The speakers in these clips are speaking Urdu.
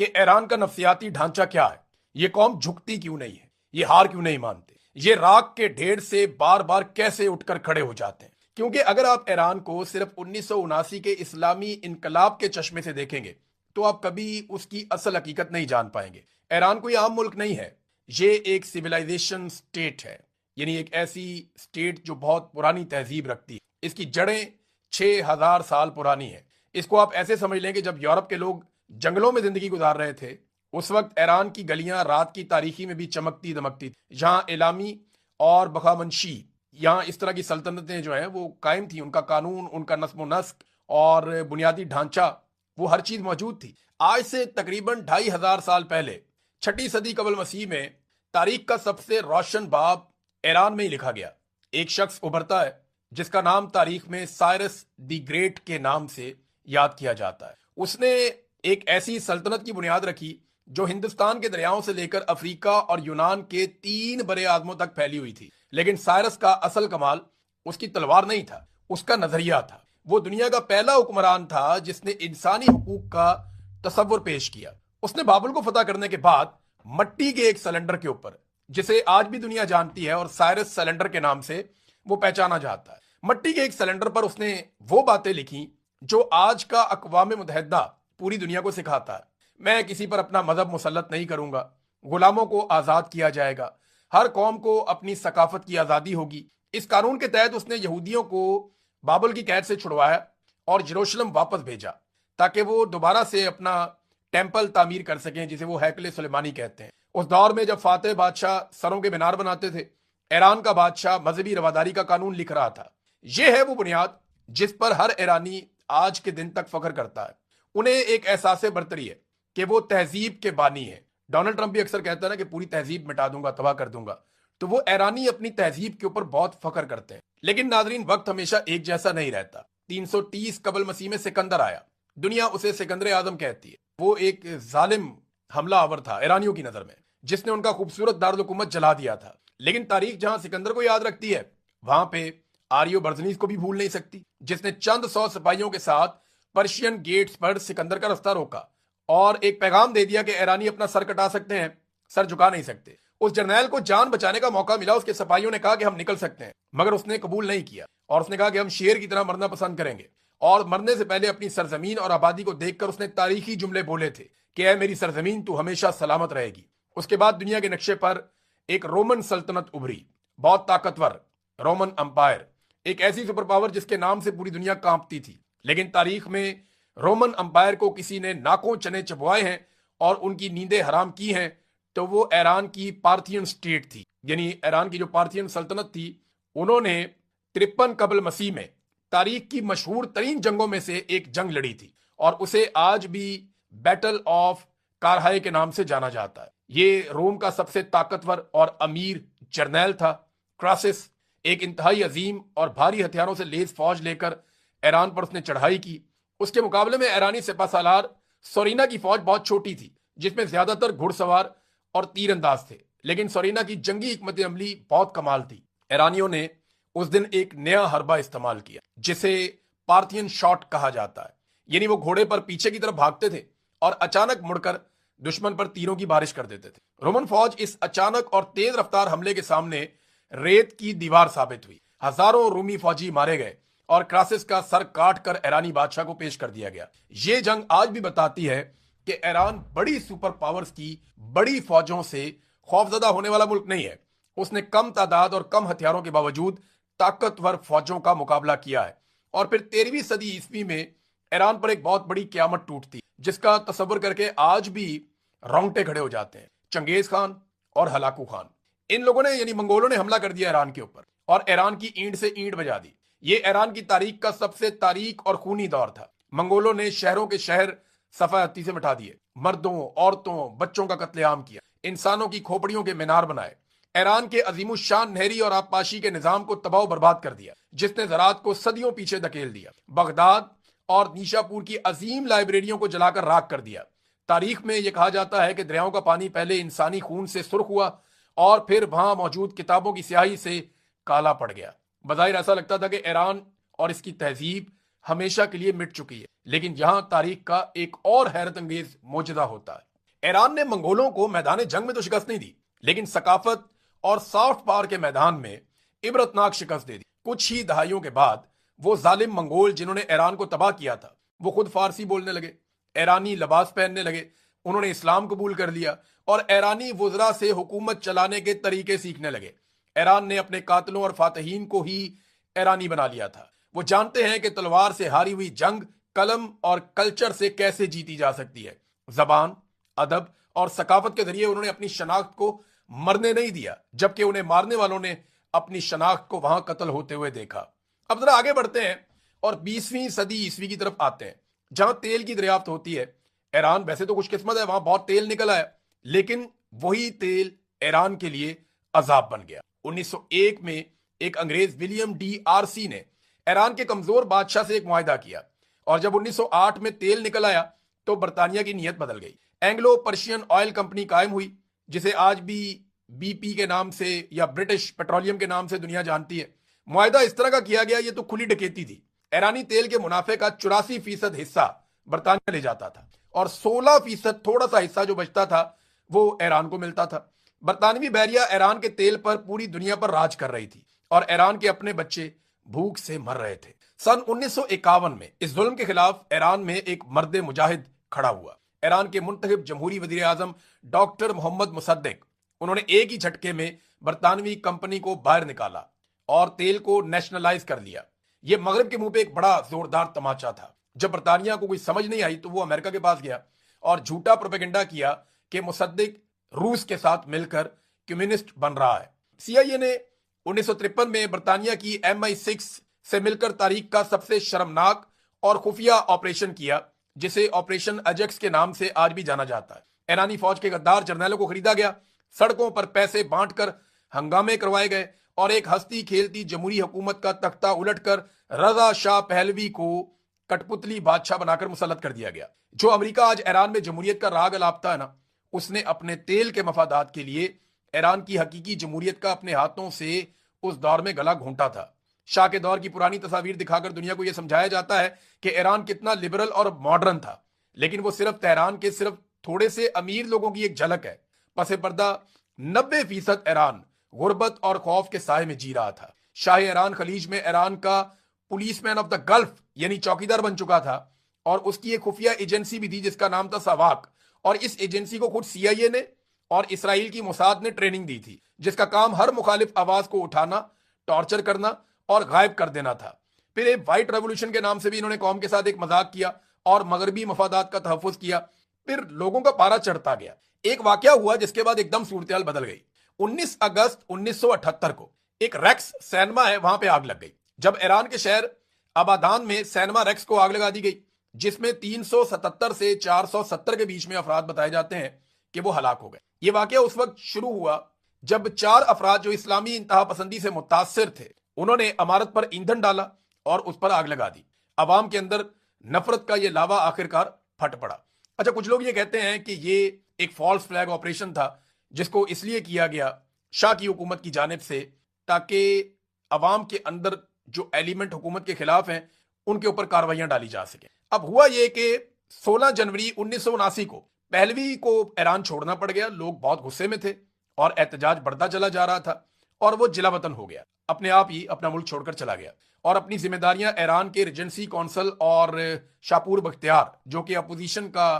کہ ایران کا نفسیاتی ڈھانچہ کیا ہے، یہ قوم جھکتی کیوں نہیں ہے، یہ ہار کیوں نہیں مانتے، یہ راک کے ڈھیر سے بار بار کیسے اٹھ کر کھڑے ہو جاتے ہیں۔ کیونکہ اگر آپ ایران کو صرف 1979 کے اسلامی انقلاب کے چشمے سے دیکھیں گے تو آپ کبھی اس کی اصل حقیقت نہیں جان پائیں گے۔ ایران کوئی عام ملک نہیں ہے، یہ ایک سویلائزیشن سٹیٹ ہے، یعنی ایک ایسی سٹیٹ جو بہت پرانی تہذیب رکھتی ہے۔ اس کی جڑیں 6000 سال پرانی ہیں۔ اس کو آپ ایسے سمجھ لیں کہ جب یورپ کے لوگ جنگلوں میں زندگی گزار رہے تھے، اس وقت ایران کی گلیاں رات کی تاریکی میں بھی چمکتی دمکتی تھی۔ جہاں اعلامی اور بخامنشی، یہاں اس طرح کی سلطنتیں جو ہیں وہ قائم تھیں، ان کا قانون، ان کا نظم و نسق اور بنیادی ڈھانچہ، وہ ہر چیز موجود تھی۔ آج سے تقریباً 2500 سال پہلے، 6 صدی قبل مسیح میں، تاریخ کا سب سے روشن باب ایران میں ہی لکھا گیا۔ ایک شخص ابھرتا ہے جس کا نام تاریخ میں سائرس دی گریٹ کے نام سے یاد کیا جاتا ہے۔ اس نے ایک ایسی سلطنت کی بنیاد رکھی جو ہندوستان کے دریاؤں سے لے کر افریقہ اور یونان کے 3 برے اعظموں تک پھیلی ہوئی تھی۔ لیکن سائرس کا اصل کمال اس کی تلوار نہیں تھا، اس کا نظریہ تھا۔ وہ دنیا کا پہلا حکمران تھا جس نے انسانی حقوق کا تصور پیش کیا۔ اس نے بابل کو فتح کرنے کے بعد مٹی کے ایک سلنڈر کے اوپر، جسے آج بھی دنیا جانتی ہے اور سائرس سلنڈر کے نام سے وہ پہچانا جاتا ہے، مٹی کے ایک سلنڈر پر اس نے وہ باتیں لکھی جو آج کا اقوام متحدہ پوری دنیا کو سکھاتا ہے۔ میں کسی پر اپنا مذہب مسلط نہیں کروں گا، غلاموں کو آزاد کیا جائے گا، ہر قوم کو اپنی ثقافت کی آزادی ہوگی۔ اس قانون کے تحت اس نے یہودیوں کو بابل کی قید سے چھڑوایا اور یروشلم واپس بھیجا تاکہ وہ دوبارہ سے اپنا ٹیمپل تعمیر کر سکیں، جسے وہ ہیکل سلیمانی کہتے ہیں۔ اس دور میں جب فاتح بادشاہ سروں کے مینار بناتے تھے، ایران کا بادشاہ مذہبی رواداری کا قانون لکھ رہا تھا۔ یہ ہے وہ بنیاد جس پر ہر ایرانی آج کے دن تک فخر کرتا ہے۔ انہیں ایک احساس برتری ہے کہ وہ تہذیب کے بانی ہے۔ ڈونلڈ ٹرمپ بھی اکثر کہتا ہے نا کہ پوری تہذیب مٹا دوں گا، تباہ کر دوں گا، تو وہ ایرانی اپنی تہذیب کے اوپر بہت فخر کرتے ہیں۔ لیکن ناظرین، وقت ہمیشہ ایک جیسا نہیں رہتا۔ 330 قبل مسیح میں سکندر آیا، دنیا اسے سکندر اعظم کہتی ہے۔ وہ ایک ظالم حملہ آور تھا ایرانیوں کی نظر میں، جس نے ان کا خوبصورت دارالحکومت جلا دیا تھا۔ لیکن تاریخ جہاں سکندر کو یاد رکھتی ہے، وہاں پہ آریو برزنیز کو بھی بھول نہیں سکتی، جس نے چند 100 سپاہیوں کے ساتھ پرشین گیٹس پر سکندر کا رستہ روکا اور ایک پیغام دے دیا کہ ایرانی اپنا سر کٹا سکتے ہیں، سر جھکا نہیں سکتے۔ اس جرنیل کو جان بچانے کا موقع ملا، اس کے سپاہیوں نے کہا کہ ہم نکل سکتے ہیں، مگر اس نے قبول نہیں کیا اور اس نے کہا کہ ہم شیر کی طرح مرنا پسند کریں گے۔ اور مرنے سے پہلے اپنی سرزمین اور آبادی کو دیکھ کر اس نے تاریخی جملے بولے تھے کہ اے میری سرزمین، تو ہمیشہ سلامت رہے گی۔ اس کے بعد دنیا کے نقشے پر ایک رومن سلطنت ابھری، بہت طاقتور رومن امپائر، ایک ایسی سپر پاور جس کے نام سے پوری دنیا کانپتی تھی۔ لیکن تاریخ میں رومن امپائر کو کسی نے ناکوں چنے چبوائے ہیں اور ان کی نیندیں حرام کی ہیں، تو وہ ایران کی پارتھین سٹیٹ تھی۔ یعنی ایران کی جو پارتھین سلطنت تھی، انہوں نے 53 قبل مسیح میں تاریخ کی مشہور ترین جنگوں میں سے ایک جنگ لڑی تھی، اور اسے آج بھی بیٹل آف کارہائے کے نام سے جانا جاتا ہے۔ یہ روم کا سب سے طاقتور اور امیر جرنیل تھا۔ کراسس ایک انتہائی عظیم اور بھاری ہتھیاروں سے لیس فوج لے کر ایران پر اس نے چڑھائی کی۔ اس کے مقابلے میں ایرانی سپہ سالار سورینا کی فوج بہت چھوٹی تھی، جس میں زیادہ تر گھڑ سوار اور تیر انداز تھے، لیکن سورینا کی جنگی حکمت عملی بہت کمال تھی۔ ایرانیوں نے اس دن ایک نیا حربہ استعمال کیا جسے پارتھین شاٹ کہا جاتا ہے، یعنی وہ گھوڑے پر پیچھے کی طرف بھاگتے تھے اور اچانک مڑ کر دشمن پر تیروں کی بارش کر دیتے تھے۔ رومن فوج اس اچانک اور تیز رفتار حملے کے سامنے ریت کی دیوار ثابت ہوئی۔ ہزاروں رومی فوجی مارے گئے اور کراسس کا سر کاٹ کر ایرانی بادشاہ کو پیش کر دیا گیا۔ یہ جنگ آج بھی بتاتی ہے کہ ایران بڑی سپر پاورز کی بڑی فوجوں سے خوفزدہ ہونے والا ملک نہیں ہے۔ اس نے کم تعداد اور کم ہتھیاروں کے باوجود طاقتور فوجوں کا مقابلہ کیا ہے۔ اور پھر 13ویں صدی عیسوی میں ایران پر ایک بہت بڑی قیامت ٹوٹتی، جس کا تصور کر کے آج بھی رونگٹے کھڑے ہو جاتے ہیں۔ چنگیز خان اور ہلاکو خان، ان لوگوں نے یعنی منگولوں نے حملہ کر دیا ایران کے اوپر اور ایران کی اینٹ سے اینٹ بجا دی۔ یہ ایران کی تاریخ کا سب سے تاریک اور خونی دور تھا۔ منگولوں نے شہروں کے شہر صفحہ ہستی سے مٹا دیے، مردوں، عورتوں، بچوں کا قتل عام کیا، انسانوں کی کھوپڑیوں کے مینار بنائے، ایران کے عظیم الشان نہری اور آبپاشی کے نظام کو تباہ و برباد کر دیا، جس نے زراعت کو صدیوں پیچھے دھکیل دیا۔ بغداد اور نیشا پور کی عظیم لائبریریوں کو جلا کر راکھ کر دیا۔ تاریخ میں یہ کہا جاتا ہے کہ دریاؤں کا پانی پہلے انسانی خون سے سرخ ہوا اور پھر وہاں موجود کتابوں کی سیاہی سے کالا پڑ گیا۔ بظاہر ایسا لگتا تھا کہ ایران اور اس کی تہذیب ہمیشہ کے لیے مٹ چکی ہے، لیکن یہاں تاریخ کا ایک اور حیرت انگیز معجزہ ہوتا ہے۔ ایران نے منگولوں کو میدان جنگ میں تو شکست نہیں دی، لیکن ثقافت اور سافٹ پاور کے میدان میں عبرتناک شکست دے دی۔ کچھ ہی دہائیوں کے بعد وہ ظالم منگول جنہوں نے ایران کو تباہ کیا تھا، وہ خود فارسی بولنے لگے، ایرانی لباس پہننے لگے، انہوں نے اسلام قبول کر لیا اور ایرانی وزراء سے حکومت چلانے کے طریقے سیکھنے لگے۔ ایران نے اپنے قاتلوں اور فاتحین کو ہی ایرانی بنا لیا تھا۔ وہ جانتے ہیں کہ تلوار سے ہاری ہوئی جنگ قلم اور کلچر سے کیسے جیتی جا سکتی ہے۔ زبان، ادب اور ثقافت کے ذریعے انہوں نے اپنی شناخت کو مرنے نہیں دیا، جبکہ انہیں مارنے والوں نے اپنی شناخت کو وہاں قتل ہوتے ہوئے دیکھا۔ اب ذرا آگے بڑھتے ہیں اور 20ویں صدی عیسوی کی طرف آتے ہیں، جہاں تیل کی دریافت ہوتی ہے۔ ایران ویسے تو خوش قسمت ہے، وہاں بہت تیل نکل آیا، لیکن وہی تیل ایران کے لیے عذاب بن گیا۔ 1901 میں ایک انگریز ولیم ڈی آرسی نے ایران کے کمزور بادشاہ سے ایک معاہدہ کیا، اور جب 1908 میں تیل نکل آیا تو برطانیہ کی نیت بدل گئی۔ اینگلو پرشین آئل کمپنی قائم ہوئی، جسے آج بھی بی پی کے نام سے یا برٹش پیٹرولیم کے نام سے دنیا جانتی ہے۔ معاہدہ اس طرح کا کیا گیا، یہ تو کھلی ڈکیتی تھی۔ ایرانی تیل کے منافع کا 84% حصہ برطانیہ لے جاتا تھا، اور 16% تھوڑا سا حصہ جو بچتا تھا وہ ایران کو ملتا تھا۔ برطانوی بحریہ ایران کے تیل پر پوری دنیا پر راج کر رہی تھی، اور ایران کے اپنے بچے بھوک سے مر رہے تھے۔ سن 1951 میں اس ظلم کے خلاف ایران میں ایک مرد مجاہد کھڑا ہوا، ایران کے منتخب جمہوری وزیر اعظم ڈاکٹر محمد مصدق۔ انہوں نے ایک ہی جھٹکے میں برطانوی کمپنی کو باہر نکالا اور تیل کو نیشنلائز کر لیا۔ یہ مغرب کے منہ پہ ایک بڑا زوردار تماچا تھا۔ جب برطانیہ کو کوئی سمجھ نہیں آئی تو وہ امریکہ کے پاس گیا اور جھوٹا پروپیگنڈا کیا کہ مصدق روس کے ساتھ مل کر کمیونسٹ بن رہا ہے۔ سی آئی اے نے 1953 میں برطانیہ کی MI6 سے مل کر تاریخ کا سب سے شرمناک اور خفیہ آپریشن کیا، جسے آپریشن اجیکس کے نام سے آج بھی جانا جاتا ہے۔ ایرانی فوج کے غدار جرنیلوں کو خریدا گیا، سڑکوں پر پیسے بانٹ کر ہنگامے کروائے گئے، اور ایک ہستی کھیلتی جمہوری حکومت کا تختہ الٹ کر رضا شاہ پہلوی کو کٹ پتلی بادشاہ بنا کر مسلط کر دیا گیا۔ جو امریکہ آج ایران میں جمہوریت کا راگ الاپتا ہے نا، اس نے اپنے تیل کے مفادات کے لیے ایران کی حقیقی جمہوریت کا اپنے ہاتھوں سے اس دور میں گلا گھونٹا تھا۔ شاہ کے دور کی پرانی تصاویر دکھا کر دنیا کو یہ سمجھایا جاتا ہے کہ ایران کتنا لبرل اور ماڈرن تھا، لیکن وہ صرف تہران کے صرف تھوڑے سے امیر لوگوں کی ایک جھلک ہے۔ پس پردہ 90% ایران غربت اور خوف کے سائے میں جی رہا تھا۔ شاہ ایران خلیج میں ایران کا policeman of the gulf یعنی چوکیدار بن چکا تھا، اور اس کی ایک خفیہ ایجنسی بھی تھی جس کا نام تھا ساواک، اور اس ایجنسی کو خود سی آئی اے نے اور اسرائیل کی موساد نے ٹریننگ دی تھی، جس کا کام ہر مخالف آواز کو اٹھانا، ٹارچر کرنا اور غائب کر دینا تھا۔ پھر ایک وائٹ ریولوشن کے نام سے بھی انہوں نے قوم کے ساتھ ایک مذاق کیا اور مغربی مفادات کا تحفظ کیا۔ پھر لوگوں کا پارا چڑھتا گیا۔ ایک واقعہ ہوا جس کے بعد ایک دم صورتحال بدل گئی۔ 19 اگست 1978 کو ایک ریکس سینما ہے، وہاں پہ آگ لگ گئی، جب ایران کے شہر آبادان میں سینما ریکس کو آگ لگا دی گئی، جس میں 377 سے 470 کے بیچ میں افراد بتائے جاتے ہیں کہ وہ ہلاک ہو گئے۔ یہ واقعہ اس وقت شروع ہوا جب 4 افراد جو اسلامی انتہا پسندی سے متاثر تھے، انہوں نے عمارت پر ایندھن ڈالا اور اس پر آگ لگا دی۔ عوام کے اندر نفرت کا یہ لاوا آخرکار پھٹ پڑا۔ اچھا، کچھ لوگ یہ کہتے ہیں کہ یہ ایک فالس فلیگ آپریشن تھا، جس کو اس لیے کیا گیا شاہ کی حکومت کی جانب سے تاکہ عوام کے اندر جو ایلیمنٹ حکومت کے خلاف ہیں ان کے اوپر کاروائیاں ڈالی جا سکیں۔ اب ہوا یہ کہ 16 جنوری 1979 کو پہلوی کو ایران چھوڑنا پڑ گیا۔ لوگ بہت غصے میں تھے اور احتجاج بڑھتا چلا جا رہا تھا، اور وہ جلا وطن ہو گیا، اپنے آپ ہی اپنا ملک چھوڑ کر چلا گیا، اور اپنی ذمہ داریاں ایران کے ریجنسی کونسل اور شاپور بختیار جو کہ اپوزیشن کا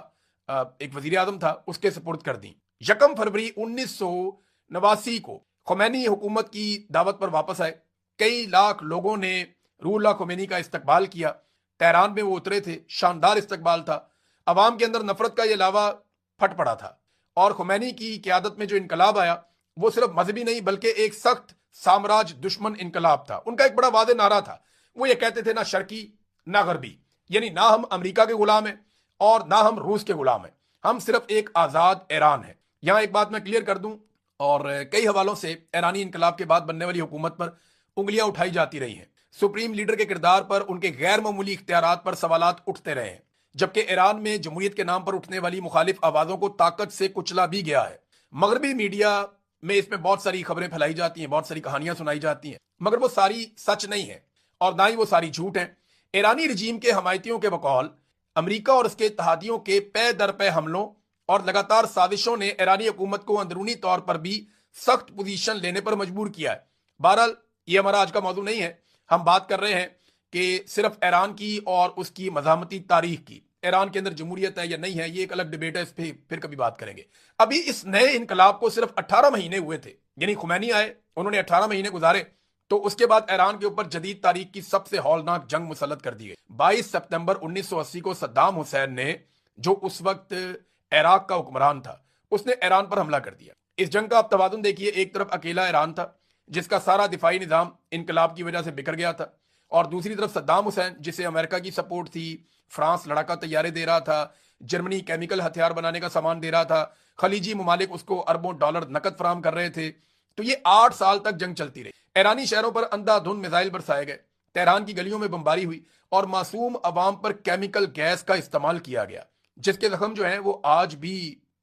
ایک وزیر اعظم تھا اس کے سپرد کر دیں۔ 1 فروری 1989 کو خمینی حکومت کی دعوت پر واپس آئے۔ کئی لاکھ لوگوں نے روح اللہ خمینی کا استقبال کیا۔ تہران میں وہ اترے تھے، شاندار استقبال تھا۔ عوام کے اندر نفرت کا یہ لاوا پھٹ پڑا تھا، اور خمینی کی قیادت میں جو انقلاب آیا وہ صرف مذہبی نہیں بلکہ ایک سخت سامراج دشمن انقلاب تھا۔ ان کا ایک بڑا واضح نعرہ تھا، وہ یہ کہتے تھے نہ شرقی نہ غربی، یعنی نہ ہم امریکہ کے غلام ہیں اور نہ ہم روس کے غلام ہیں، ہم صرف ایک آزاد ایران ہے۔ یہاں ایک بات میں کلیئر کر دوں، اور کئی حوالوں سے ایرانی انقلاب کے بعد بننے والی حکومت پر انگلیاں اٹھائی جاتی رہی ہیں۔ سپریم لیڈر کے کردار پر، ان کے غیر معمولی اختیارات پر سوالات اٹھتے رہے ہیں، جبکہ ایران میں جمہوریت کے نام پر اٹھنے والی مخالف آوازوں کو طاقت سے کچلا بھی گیا ہے۔ مغربی میڈیا میں اس میں بہت ساری خبریں پھیلائی جاتی ہیں، بہت ساری کہانیاں سنائی جاتی ہیں، مگر وہ ساری سچ نہیں ہیں اور نہ ہی وہ ساری جھوٹ ہیں۔ ایرانی رجیم کے حمایتیوں کے بقول امریکہ اور اس کے اتحادیوں کے پے در پے حملوں اور لگاتار سازشوں نے ایرانی حکومت کو اندرونی طور پر بھی سخت پوزیشن لینے پر مجبور کیا ہے۔ بہرحال یہ ہمارا آج کا موضوع نہیں ہے، ہم بات کر رہے ہیں کہ صرف ایران کی اور اس کی مزاحمتی تاریخ کی۔ ایران کے اندر جمہوریت ہے یا نہیں ہے، یہ ایک الگ ڈیبیٹ ہے، اس پہ پھر کبھی بات کریں گے۔ ابھی اس نئے انقلاب کو صرف 18 مہینے ہوئے تھے، یعنی خمینی آئے، انہوں نے 18 مہینے گزارے، تو اس کے بعد ایران کے اوپر جدید تاریخ کی سب سے ہولناک جنگ مسلط کر دی گئی۔ 22 سپتمبر 1980 کو صدام حسین نے، جو اس وقت عراق کا حکمران تھا، اس نے ایران پر حملہ کر دیا۔ اس جنگ کا آپ توازن دیکھیے، ایک طرف اکیلا ایران تھا جس کا سارا دفاعی نظام انقلاب کی وجہ سے بکھر گیا تھا، اور دوسری طرف صدام حسین جسے امریکہ کی سپورٹ تھی، فرانس لڑاکا طیارے دے رہا تھا، جرمنی کیمیکل ہتھیار بنانے کا سامان دے رہا تھا، خلیجی ممالک اس کو اربوں ڈالر نقد فراہم کر رہے تھے۔ تو یہ 8 سال تک جنگ چلتی رہی۔ ایرانی شہروں پر اندھا دھند میزائل برسائے گئے، تہران کی گلیوں میں بمباری ہوئی، اور معصوم عوام پر کیمیکل گیس کا استعمال کیا گیا، جس کے زخم جو ہیں وہ آج بھی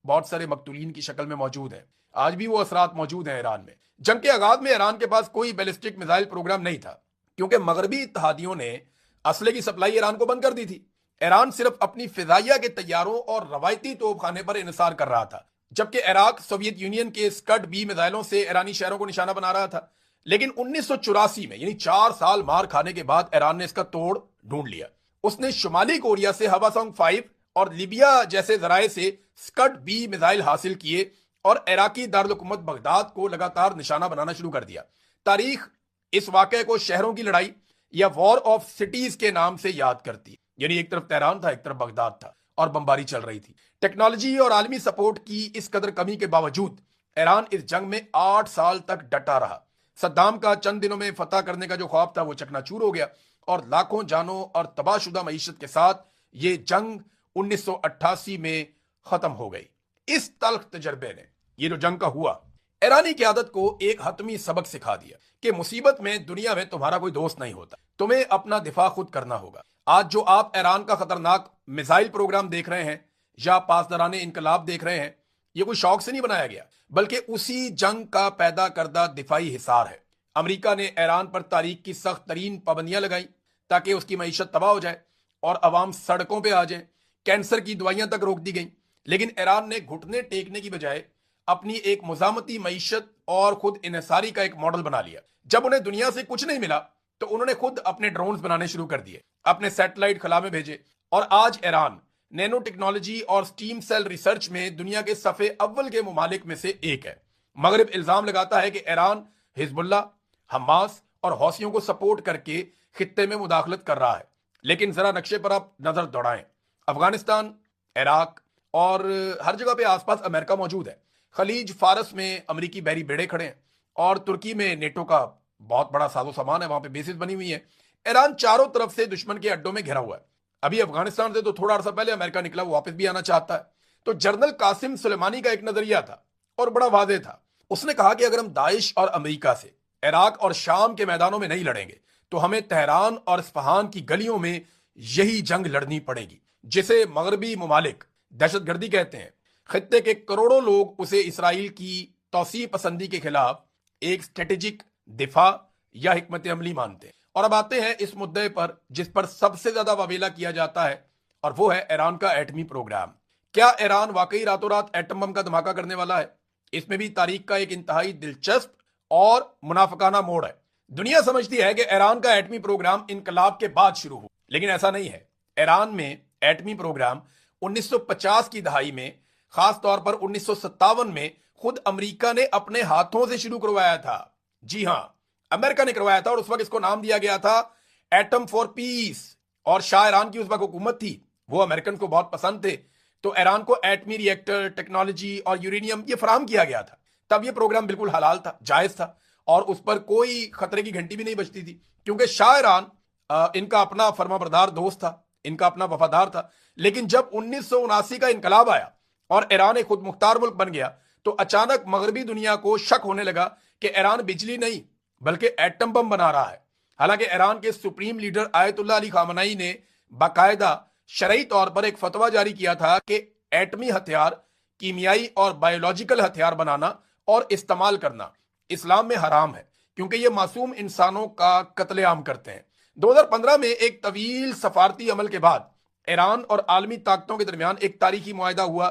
بہت سارے مقتولین کی شکل میں موجود ہیں، آج بھی وہ اثرات موجود ہیں ایران میں۔ جنگ کے آغاز میں ایران کے پاس کوئی بیلسٹک میزائل پروگرام نہیں تھا، کیونکہ مغربی اتحادیوں نے اسلحے کی سپلائی ایران کو بند کر دی تھی۔ ایران صرف اپنی فضائیہ کے طیاروں اور روایتی توپ خانے پر انحصار کر رہا تھا، جبکہ عراق سوویت یونین کے اسکڈ بی میزائلوں سے ایرانی شہروں کو نشانہ بنا رہا تھا۔ لیکن 1984 میں، یعنی 4 سال مار کھانے کے بعد، ایران نے اس کا توڑ ڈھونڈ لیا۔ اس نے شمالی کوریا سے ہواسونگ 5 اور لیبیا جیسے ذرائع سے اسکڈ بی میزائل حاصل کیے، اور عراقی دارالحکومت بغداد کو لگاتار نشانہ بنانا شروع کر دیا۔ تاریخ اس واقعے کو شہروں کی لڑائی یا وار آف سٹیز کے نام سے یاد کرتی، یعنی ایک طرف تہران تھا، ایک طرف بغداد تھا، اور بمباری چل رہی تھی۔ ٹیکنالوجی اور عالمی سپورٹ کی اس قدر کمی کے باوجود ایران اس جنگ میں 8 سال تک ڈٹا رہا۔ صدام کا چند دنوں میں فتح کرنے کا جو خواب تھا وہ چکنا چور ہو گیا، اور لاکھوں جانوں اور تباہ شدہ معیشت کے ساتھ یہ جنگ 1988 میں ختم ہو گئی۔ اس تلخ تجربے نے، یہ جو جنگ کا ہوا، ایرانی قیادت کو ایک حتمی سبق سکھا دیا کہ مصیبت میں دنیا میں تمہارا کوئی دوست نہیں ہوتا، تمہیں اپنا دفاع خود کرنا ہوگا۔ آج جو آپ ایران کا خطرناک میزائل پروگرام دیکھ رہے ہیں یا پاسداران انقلاب دیکھ رہے ہیں، یہ کوئی شوق سے نہیں بنایا گیا، بلکہ اسی جنگ کا پیدا کردہ دفاعی حصار ہے۔ امریکہ نے ایران پر تاریخ کی سخت ترین پابندیاں لگائیں تاکہ اس کی معیشت تباہ ہو جائے اور عوام سڑکوں پہ آ جائیں، کینسر کی دوائیاں تک روک دی گئیں، لیکن ایران نے گھٹنے ٹیکنے کی بجائے اپنی ایک مزاحمتی معیشت اور خود انحصاری کا ایک ماڈل بنا لیا۔ جب انہیں دنیا سے کچھ نہیں ملا تو انہوں نے خود اپنے ڈرونز بنانے شروع کر دیے، اپنے سیٹلائٹ خلا میں بھیجے، اور آج ایران نینو ٹیکنالوجی اور سٹیم سیل ریسرچ میں دنیا کے صفحے اول کے ممالک میں سے ایک ہے۔ مغرب الزام لگاتا ہے کہ ایران حزب اللہ، حماس اور حوثیوں کو سپورٹ کر کے خطے میں مداخلت کر رہا ہے، لیکن ذرا نقشے پر آپ نظر دوڑائیں، افغانستان، عراق اور ہر جگہ پہ آس پاس امریکہ موجود ہے۔ خلیج فارس میں امریکی بحری بیڑے کھڑے ہیں، اور ترکی میں نیٹو کا بہت بڑا ساز و سامان ہے، وہاں پہ بیسز بنی ہوئی ہیں۔ ایران چاروں طرف سے دشمن کے اڈوں میں گھرا ہوا ہے۔ ابھی افغانستان سے تو تھوڑا عرصہ پہلے امریکہ نکلا، وہ واپس بھی آنا چاہتا ہے۔ تو جنرل قاسم سلیمانی کا ایک نظریہ تھا اور بڑا واضح تھا، اس نے کہا کہ اگر ہم داعش اور امریکہ سے عراق اور شام کے میدانوں میں نہیں لڑیں گے تو ہمیں تہران اور اصفہان کی گلیوں میں یہی جنگ لڑنی پڑے گی، جسے مغربی ممالک دہشت گردی کہتے ہیں۔ خطے کے کروڑوں لوگ اسے اسرائیل کی توسیع پسندی کے خلاف ایک اسٹریٹجک دفاع یا حکمت عملی مانتے ہیں۔ اور اب آتے ہیں اس مدعے پر جس پر سب سے زیادہ واویلا کیا جاتا ہے، اور وہ ہے ایران کا ایٹمی پروگرام۔ کیا ایران واقعی راتوں رات ایٹم بم کا دھماکہ کرنے والا ہے؟ اس میں بھی تاریخ کا ایک انتہائی دلچسپ اور منافقانہ موڑ ہے۔ دنیا سمجھتی ہے کہ ایران کا ایٹمی پروگرام انقلاب کے بعد شروع ہوا، لیکن ایسا نہیں ہے۔ ایران میں ایٹمی پروگرام 1950 کی دہائی میں، خاص طور پر 1957 میں خود امریکہ نے اپنے ہاتھوں سے شروع کروایا تھا۔ جی ہاں، امریکہ نے کروایا تھا، اور اس وقت اس کو نام دیا گیا تھا ایٹم فار پیس، اور شاہ ایران کی اس وقت حکومت تھی، وہ امریکن کو بہت پسند تھے، تو ایران کو ایٹمی ری ایکٹر، ٹیکنالوجی اور یورینیم یہ فراہم کیا گیا تھا۔ تب یہ پروگرام بالکل حلال تھا، جائز تھا، اور اس پر کوئی خطرے کی گھنٹی بھی نہیں بجتی تھی، کیونکہ شاہ ایران ان کا اپنا فرما بردار دوست تھا، ان کا اپنا وفادار تھا۔ لیکن جب 1979 کا انقلاب آیا اور ایران ایک خود مختار ملک بن گیا، تو اچانک مغربی دنیا کو شک ہونے لگا کہ ایران بجلی نہیں بلکہ ایٹم بم بنا رہا ہے۔ حالانکہ ایران کے سپریم لیڈر آیت اللہ علی خامنائی نے باقاعدہ شرعی طور پر ایک فتویٰ جاری کیا تھا کہ ایٹمی ہتھیار، کیمیائی اور بایولوجیکل ہتھیار بنانا اور استعمال کرنا اسلام میں حرام ہے، کیونکہ یہ معصوم انسانوں کا قتل عام کرتے ہیں۔ 2015 میں ایک طویل سفارتی عمل کے بعد ایران اور عالمی طاقتوں کے درمیان ایک تاریخی معاہدہ ہوا،